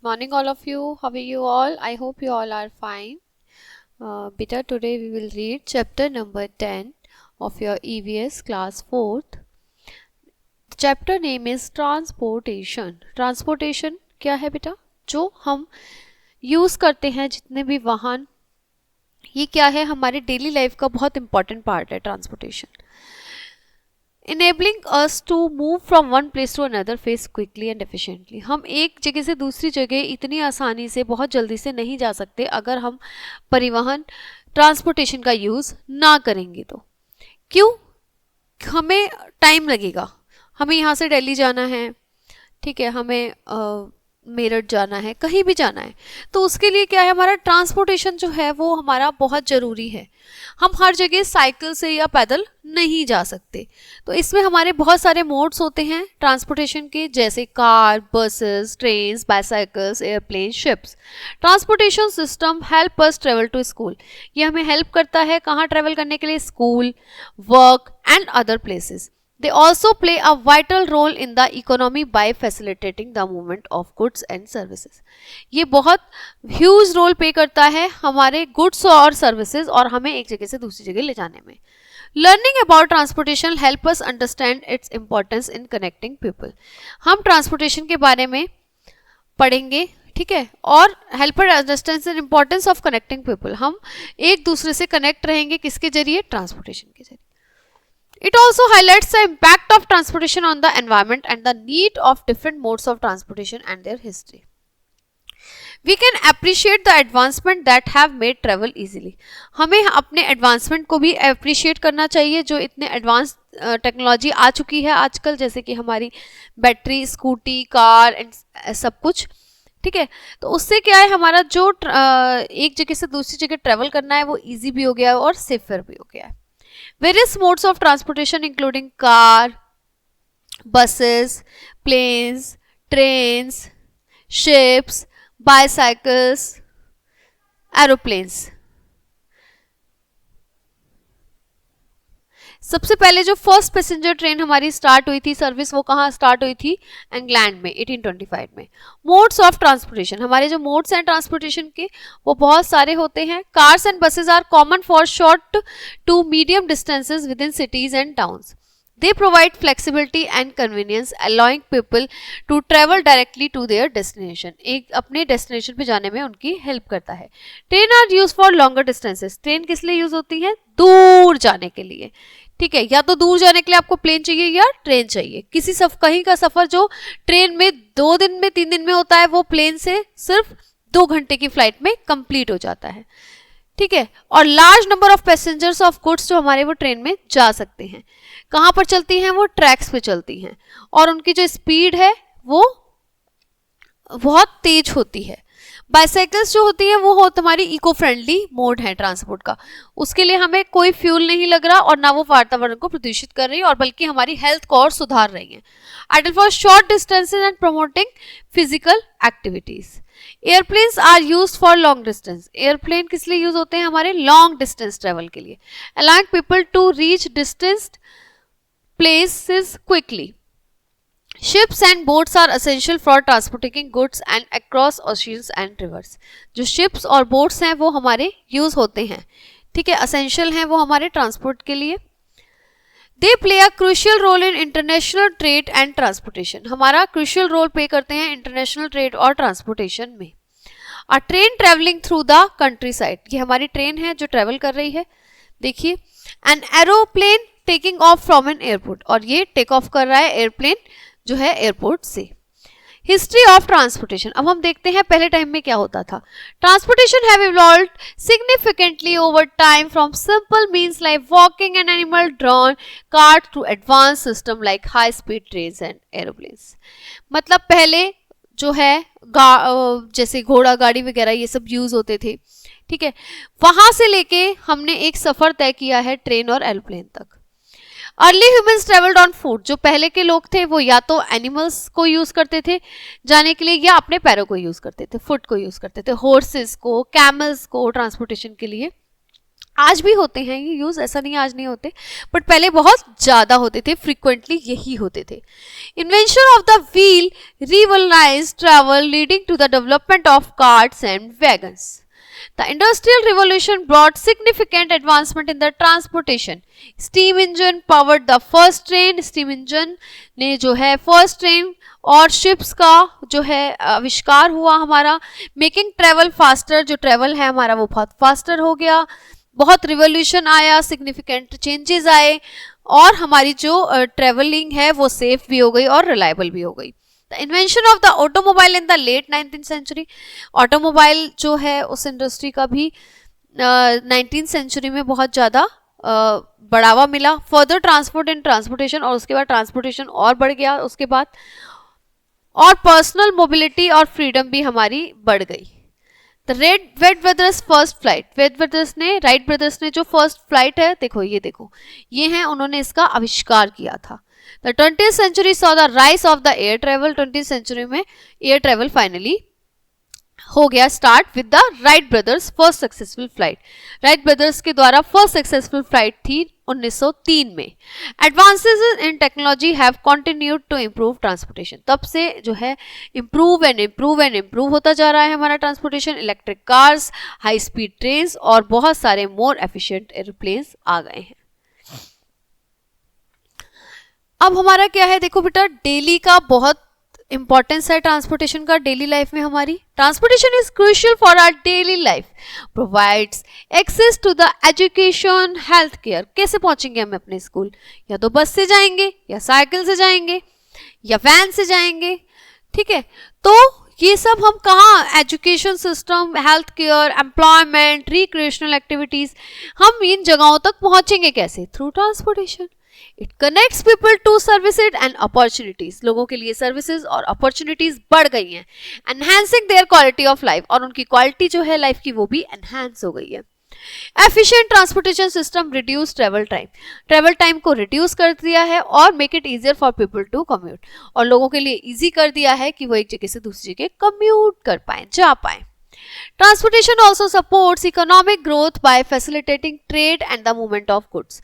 Morning, all of you. How are you all? I hope you all are fine. Beta, today we will read chapter number 10 of your EVS class 4th. Chapter name is Transportation. Transportation क्या है बेटा? जो हम use करते हैं जितने भी वाहन, ये क्या है? हमारे डेली लाइफ का बहुत इंपॉर्टेंट पार्ट है transportation. Enabling us to move from one place to another phase quickly and efficiently. हम एक जगह से दूसरी जगह इतनी आसानी से बहुत जल्दी से नहीं जा सकते अगर हम परिवहन ट्रांसपोर्टेशन का यूज़ ना करेंगे तो. क्यों? हमें टाइम लगेगा. हमें यहाँ से दिल्ली जाना है, ठीक है, हमें मेरठ जाना है, कहीं भी जाना है, तो उसके लिए क्या है, हमारा ट्रांसपोर्टेशन जो है वो हमारा बहुत ज़रूरी है. हम हर जगह साइकिल से या पैदल नहीं जा सकते. तो इसमें हमारे बहुत सारे मोड्स होते हैं ट्रांसपोर्टेशन के, जैसे car, buses, trains, bicycles, airplane, ships. Transportation system help us travel to school. ये हमें हेल्प करता है कहाँ ट्रेवल करने के लिए? School, work and other places. They also play a vital role in the economy by facilitating the movement of goods and services. ये बहुत ह्यूज रोल प्ले करता है हमारे गुड्स और सर्विसेज और हमें एक जगह से दूसरी जगह ले जाने में. Learning about transportation help us understand its importance in connecting people. हम ट्रांसपोर्टेशन के बारे में पढ़ेंगे, ठीक है, और help us understand the importance of connecting people. हम एक दूसरे से कनेक्ट रहेंगे किसके जरिए? ट्रांसपोर्टेशन के जरिए. It also highlights the impact of transportation on the environment and the need of different modes of transportation and their history. We can appreciate the advancement that have made travel easily. हमें अपने advancement को भी appreciate करना चाहिए जो इतने advance technology आ चुकी है आजकल, जैसे कि हमारी बैटरी, स्कूटी, कार एंड सब कुछ, ठीक है. तो उससे क्या है, हमारा जो एक जगह से दूसरी जगह ट्रेवल करना है वो ईजी भी हो गया है और सेफर भी हो गया है. Various modes of transportation including car, buses, planes, trains, ships, bicycles, aeroplanes. सबसे पहले जो फर्स्ट पैसेंजर ट्रेन हमारी स्टार्ट हुई थी सर्विस, वो कहाँ स्टार्ट हुई थी? इंग्लैंड में 1825 में. मोड्स ऑफ ट्रांसपोर्टेशन, हमारे जो मोड्स हैं ट्रांसपोर्टेशन के वो बहुत सारे होते हैं. Cars and buses are common for short to medium distances within cities and towns. They provide flexibility and convenience, allowing people to travel directly to their destination. एक अपने destination पे जाने में उनकी हेल्प करता है. Train are used for longer distances. Train किस लिए यूज होती है? दूर जाने के लिए, ठीक है. या तो दूर जाने के लिए आपको प्लेन चाहिए या ट्रेन चाहिए. कहीं का सफर जो ट्रेन में 2 दिन में 3 दिन में होता है वो प्लेन से सिर्फ 2 घंटे की फ्लाइट में कंप्लीट हो जाता है, ठीक है. और large number of passengers of goods जो हमारे वो ट्रेन में जा सकते हैं. कहाँ पर चलती हैं? वो ट्रैक्स पे चलती हैं और उनकी जो स्पीड है वो बहुत तेज होती है. बाइसाइकिल्स जो होती हैं वो हमारी इको फ्रेंडली मोड है ट्रांसपोर्ट का. उसके लिए हमें कोई फ्यूल नहीं लग रहा और ना वो वातावरण को प्रदूषित कर रही है और बल्कि हमारी हेल्थ को और सुधार रही है. Ideal for short distances and promoting physical activities. Airplanes are use for long distance. Airplane किस लिए यूज होते हैं? हमारे लॉन्ग डिस्टेंस ट्रेवल के लिए. Allowing people to reach distance places quickly. Ships and boats are essential for transporting goods and across oceans and rivers. जो ships और boats हैं वो हमारे यूज होते हैं, ठीक है, essential हैं वो हमारे ट्रांसपोर्ट के लिए. They play a crucial role in international trade and transportation. हमारा crucial role play करते हैं international trade और transportation में. A train traveling through the countryside. ये हमारी ट्रेन है जो ट्रेवल कर रही है, देखिए. An aeroplane taking of from an airport, और ये टेक ऑफ कर रहा है एयरप्लेन जो है एयरपोर्ट से. History of transportation. अब हम देखते हैं पहले टाइम में क्या होता था. Transportation have evolved significantly over time from simple means like walking and animal drawn cart to advance system like high speed trains and aeroplanes. मतलब पहले जो है जैसे घोड़ा गाड़ी वगैरह ये सब यूज होते थे, ठीक है. वहां से लेके हमने एक सफर तय किया है ट्रेन और एरोप्लेन तक. Early humans travelled on foot. जो पहले के लोग थे वो या तो एनिमल्स को यूज करते थे जाने के लिए या अपने पैरों को यूज करते थे, फुट को यूज करते थे, हॉर्सेस को, कैमल्स को ट्रांसपोर्टेशन के लिए. आज भी होते हैं ये यूज, ऐसा नहीं आज नहीं होते, बट पहले बहुत ज्यादा होते थे, फ्रीक्वेंटली यही होते थे। Invention of the wheel revolutionized travel leading to the development of carts and wagons. The Industrial Revolution brought significant advancement in the transportation. Steam engine powered the first train. Steam engine ने जो है first train और ships का जो है आविष्कार हुआ हमारा, making travel faster, जो travel है हमारा वो बहुत faster हो गया, बहुत रिवोल्यूशन आया, सिग्निफिकेंट चेंजेस आए और हमारी जो ट्रेवलिंग है वो सेफ भी हो गई और रिलायबल भी हो गई। The invention of the automobile in the late 19th century, automobile जो है उस इंडस्ट्री का भी 19th सेंचुरी में बहुत ज़्यादा बढ़ावा मिला। फर्दर ट्रांसपोर्ट एंड ट्रांसपोर्टेशन, और उसके बाद ट्रांसपोर्टेशन और बढ़ गया उसके बाद, और पर्सनल मोबिलिटी और फ्रीडम भी हमारी बढ़ गई। Right brothers first flight, Wright brothers ने जो फर्स्ट फ्लाइट है, देखो ये देखो ये हैं, उन्होंने इसका आविष्कार किया था। The 20th century saw the rise of the air travel, 20th century में एयर ट्रेवल फाइनली हो गया start with the Wright brothers first successful flight. Wright brothers के द्वारा फर्स्ट सक्सेसफुल फ्लाइट थी 1903 में। Advances in technology have continued to improve transportation, तब से जो है इम्प्रूव होता जा रहा है हमारा transportation. Electric cars, high speed trains और बहुत सारे मोर एफिशिएंट एयरप्लेन्स आ गए हैं। अब हमारा क्या है, देखो बेटा, डेली का बहुत इंपॉर्टेंस है ट्रांसपोर्टेशन का डेली लाइफ में हमारी। Transportation is crucial for our daily life, provides access to the education, health care. कैसे पहुंचेंगे हम अपने स्कूल, या तो बस से जाएंगे, या साइकिल से जाएंगे, या वैन से जाएंगे, ठीक है। तो ये सब हम कहाँ, education system, health care, employment, recreational activities, हम इन जगहों तक पहुंचेंगे कैसे, through transportation. It connects people to services and opportunities, लोगों के लिए सर्विसेज और अपॉर्चुनिटीज बढ़ गई हैं, enhancing their quality of life, और उनकी क्वालिटी जो है लाइफ की वो भी एनहांस हो गई है। Efficient transportation system reduce travel time को रिड्यूस कर दिया है और make it easier for people to commute, और लोगों के लिए इजी कर दिया है कि वो एक जगह से दूसरी जगह कम्यूट कर पाए, जा पाए। Transportation also supports economic growth by facilitating trade and the movement of goods.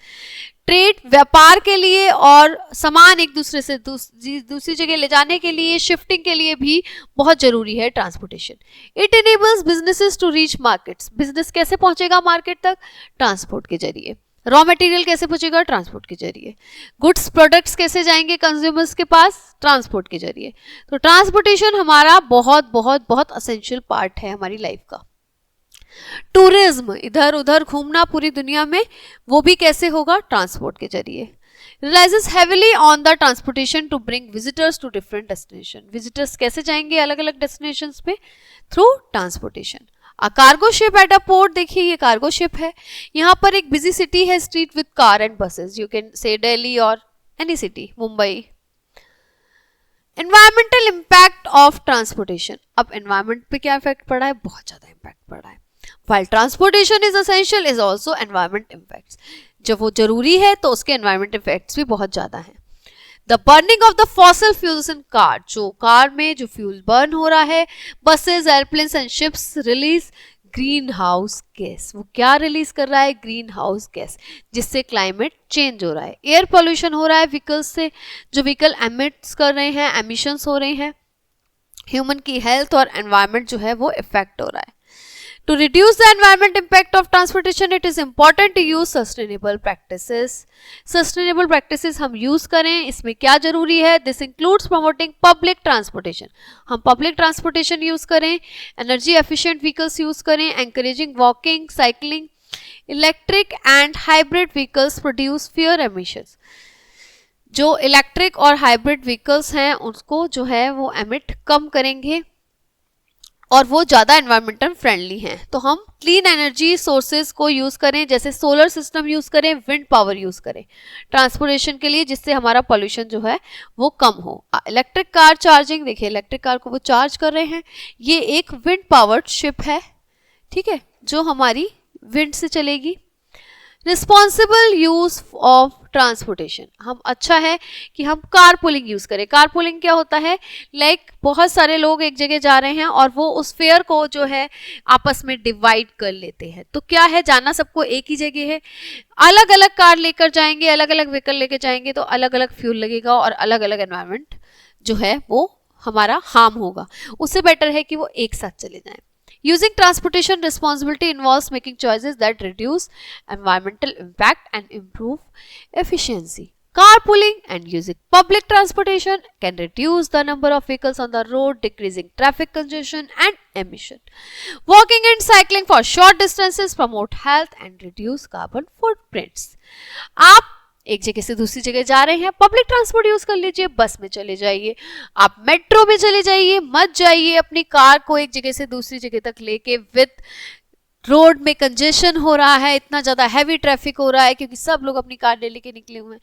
Trade, व्यापार के लिए और सामान एक दूसरे से दूसरी जगह ले जाने के लिए, शिफ्टिंग के लिए भी बहुत जरूरी है transportation. It enables businesses to reach markets, business कैसे पहुंचेगा मार्केट तक, ट्रांसपोर्ट के जरिए। रॉ मटेरियल कैसे पहुंचेगा, ट्रांसपोर्ट के जरिए। गुड्स, प्रोडक्ट्स कैसे जाएंगे कंज्यूमर्स के पास, ट्रांसपोर्ट के जरिए। तो ट्रांसपोर्टेशन हमारा बहुत बहुत बहुत असेंशियल पार्ट है हमारी लाइफ का। टूरिज्म, इधर उधर घूमना पूरी दुनिया में, वो भी कैसे होगा, ट्रांसपोर्ट के जरिए। Relies heavily on the transportation to bring visitors to different destination, visitors कैसे जाएंगे अलग अलग डेस्टिनेशंस पे, through transportation. A cargo ship at a port, देखिए ये कार्गो शिप है, यहाँ पर एक बिजी सिटी है, street with car and buses, you can say Delhi और any city, Mumbai. Environmental impact of transportation, अब एनवायरमेंट पे क्या इफेक्ट पड़ा है, बहुत ज्यादा इम्पैक्ट पड़ा है। While transportation is essential, is also environment impacts. जब वो जरूरी है तो उसके environment effects भी बहुत ज़्यादा हैं। The burning of the fossil fuels in car, जो कार में जो फ्यूल बर्न हो रहा है, buses, airplanes and ships release green house gas, वो क्या रिलीज कर रहा है, ग्रीन हाउस गैस, जिससे क्लाइमेट चेंज हो रहा है। एयर पोल्यूशन हो रहा है व्हीकल्स से, जो व्हीकल एमिट्स कर रहे हैं, एमिशंस हो रहे हैं, ह्यूमन की हेल्थ और एनवायरमेंट जो है वो इफेक्ट हो रहा है। To reduce the environment impact of transportation, it is important to use sustainable practices. Sustainable practices हम use करें, इसमें क्या जरूरी है? This includes promoting public transportation. हम public transportation use करें, energy efficient vehicles use करें, encouraging walking, cycling. Electric and hybrid vehicles produce fewer emissions. जो इलेक्ट्रिक और हाइब्रिड व्हीकल्स हैं उसको जो है वो एमिट कम करेंगे और वो ज़्यादा एनवायरमेंटल फ्रेंडली हैं। तो हम क्लीन एनर्जी सोर्सेज को यूज़ करें, जैसे सोलर सिस्टम यूज़ करें, विंड पावर यूज़ करें ट्रांसपोर्टेशन के लिए, जिससे हमारा पॉल्यूशन जो है वो कम हो। इलेक्ट्रिक कार चार्जिंग, देखिए इलेक्ट्रिक कार को वो चार्ज कर रहे हैं, ये एक विंड पावर्ड शिप है, ठीक है, जो हमारी विंड से चलेगी। रिस्पॉन्सिबल यूज ऑफ ट्रांसपोर्टेशन, हम अच्छा है कि हम कार पुलिंग यूज करें। कार पुलिंग क्या होता है, लाइक बहुत सारे लोग एक जगह जा रहे हैं और वो उस फेयर को जो है आपस में डिवाइड कर लेते हैं। तो क्या है, जाना सबको एक ही जगह है, अलग अलग कार लेकर जाएंगे, अलग अलग व्हीकल लेकर जाएंगे तो अलग अलग फ्यूल लगेगा और अलग अलग एनवायरनमेंट जो है वो हमारा हार्म होगा। उससे बेटर है कि वो एक साथ चले जाएं। Using transportation responsibility involves making choices that reduce environmental impact and improve efficiency. Carpooling and using public transportation can reduce the number of vehicles on the road, decreasing traffic congestion and emission. Walking and cycling for short distances promote health and reduce carbon footprints. आप एक जगह से दूसरी जगह जा रहे हैं, public transport use कर लीजिए, बस में चले जाइए, आप मेट्रो में चले जाइए, मत जाइए अपनी कार को एक जगह से दूसरी जगह तक लेके विद रोड में कंजेशन हो रहा है, इतना ज़्यादा हैवी ट्रैफिक हो रहा है क्योंकि सब लोग अपनी कार ले लेके निकले हुए हैं।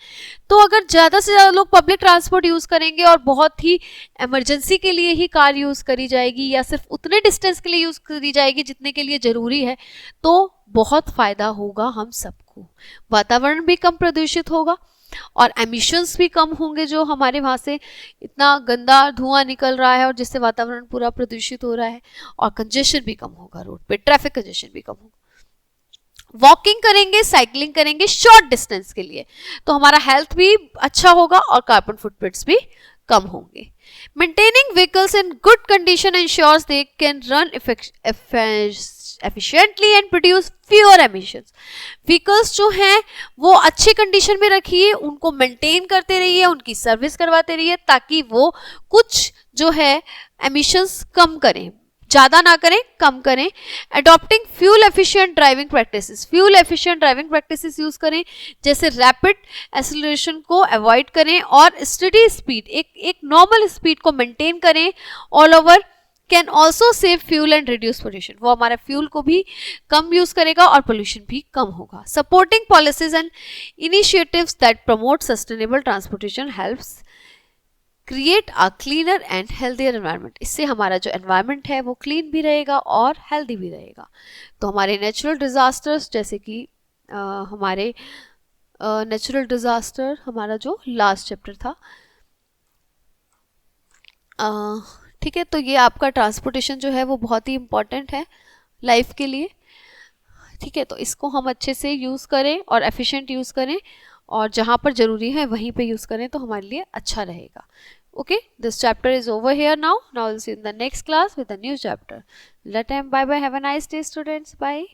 तो अगर ज़्यादा से ज़्यादा लोग पब्लिक ट्रांसपोर्ट यूज़ करेंगे और बहुत ही इमरजेंसी के लिए ही कार यूज़ करी जाएगी या सिर्फ उतने डिस्टेंस के लिए यूज़ करी जाएगी जितने के लिए ज़रूरी है, तो बहुत फ़ायदा होगा हम सबको। वातावरण भी कम प्रदूषित होगा और एमिशंस भी कम होंगे, जो हमारे वहाँ से इतना गंदा धुआं निकल रहा है और जिससे वातावरण पूरा प्रदूषित हो रहा है, और कंजेशन भी कम होगा, रोड पे ट्रैफिक कंजेशन भी कम होगा। वॉकिंग करेंगे, साइकिलिंग करेंगे शॉर्ट डिस्टेंस के लिए तो हमारा हेल्थ भी अच्छा होगा और कार्बन फुटप्रिंट्स भी कम होंगे। Maintaining vehicles in good condition ensures they can run efficiently and produce fewer emissions. Vehicles जो हैं वो अच्छी कंडीशन में रखिए, उनको मेंटेन करते रहिए, उनकी सर्विस करवाते रहिए ताकि वो कुछ जो है एमिशंस कम करें, ज़्यादा ना करें, कम करें। Adopting fuel efficient driving practices, fuel efficient driving practices use करें, जैसे रैपिड एक्सेलरेशन को अवॉइड करें और स्टडी स्पीड, एक नॉर्मल स्पीड को मेंटेन करें all over. Can also save fuel and reduce pollution, वो हमारा फ्यूल को भी कम यूज करेगा और पोल्यूशन भी कम होगा। Supporting policies and initiatives that promote sustainable transportation helps create a cleaner and healthier environment, इससे हमारा जो एनवायरनमेंट है वो क्लीन भी रहेगा और हेल्दी भी रहेगा। तो हमारे नेचुरल डिजास्टर्स, जैसे कि हमारे नेचुरल डिजास्टर हमारा जो लास्ट चैप्टर था, ठीक है, तो ये आपका ट्रांसपोर्टेशन जो है वो बहुत ही इम्पॉर्टेंट है लाइफ के लिए। ठीक है, तो इसको हम अच्छे से यूज़ करें और एफिशिएंट यूज़ करें और जहाँ पर ज़रूरी है वहीं पे यूज़ करें तो हमारे लिए अच्छा रहेगा। Okay, this chapter is over here now will see in the next class with a new chapter. Till that time, bye bye, have a nice day students, bye.